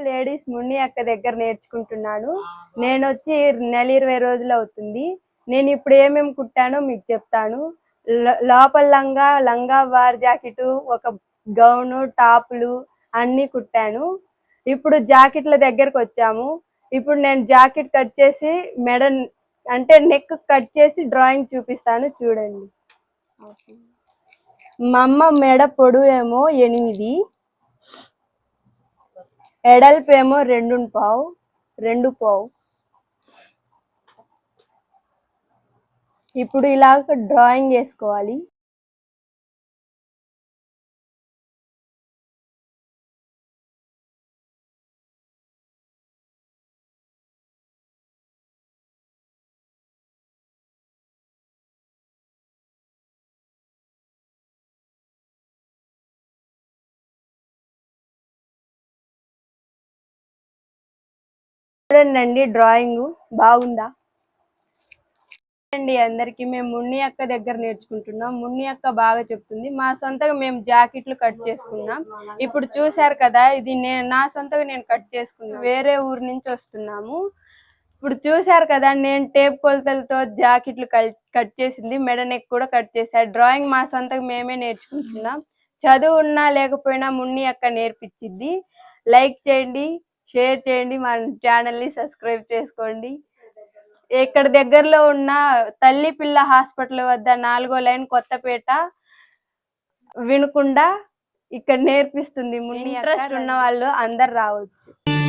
Ladies Munni అక్క దగ్గర నేర్చుకుంటున్నాను. నేను వచ్చి నెల 20 రోజులు అవుతుంది. నేను ఇప్పుడు ఏమేమి కుట్టానో మీకు చెప్తాను. లోపల లంగా వార్ జాకెట్, ఒక గౌను, టాపులు అన్నీ కుట్టాను. ఇప్పుడు జాకెట్ల దగ్గరకు వచ్చాము. ఇప్పుడు నేను జాకెట్ కట్ చేసి మెడ అంటే నెక్ కట్ చేసి డ్రాయింగ్ చూపిస్తాను, చూడండి. మా అమ్మ మెడ పొడవు ఏమో 8, ఎడల్పు ఏమో 2.5. ఇప్పుడు ఇలాగ డ్రాయింగ్ వేసుకోవాలి. చూడండి డ్రాయింగ్ బాగుందా అండి. అందరికి మేము మున్ని అక్క దగ్గర నేర్చుకుంటున్నాం. మున్ని అక్క బాగా చెప్తుంది. మా సొంతగా మేము జాకెట్లు కట్ చేసుకున్నాం. ఇప్పుడు చూసారు కదా, ఇది నా సొంతగా నేను కట్ చేసుకున్నాను. వేరే ఊరు నుంచి వస్తున్నాము. ఇప్పుడు చూసారు కదా, నేను టేప్ కొలతలతో జాకెట్లు కట్ చేసింది. మెడ నెక్ కూడా కట్ చేశారు. డ్రాయింగ్ మా సొంతగా మేమే నేర్చుకుంటున్నాం. చదువు ఉన్నా లేకపోయినా మున్ని అక్క నేర్పించింది. లైక్ చేయండి, షేర్ చేయండి, మా ఛానల్ని సబ్స్క్రైబ్ చేసుకోండి. ఇక్కడ దగ్గరలో ఉన్న తల్లి పిల్ల హాస్పిటల్ వద్ద 4వ లైన్ కొత్తపేట వినుకొండ ఇక్కడ నేర్పిస్తుంది మున్ని అక్క. ఇంట్రెస్ట్ ఉన్న వాళ్ళు అందరు రావచ్చు.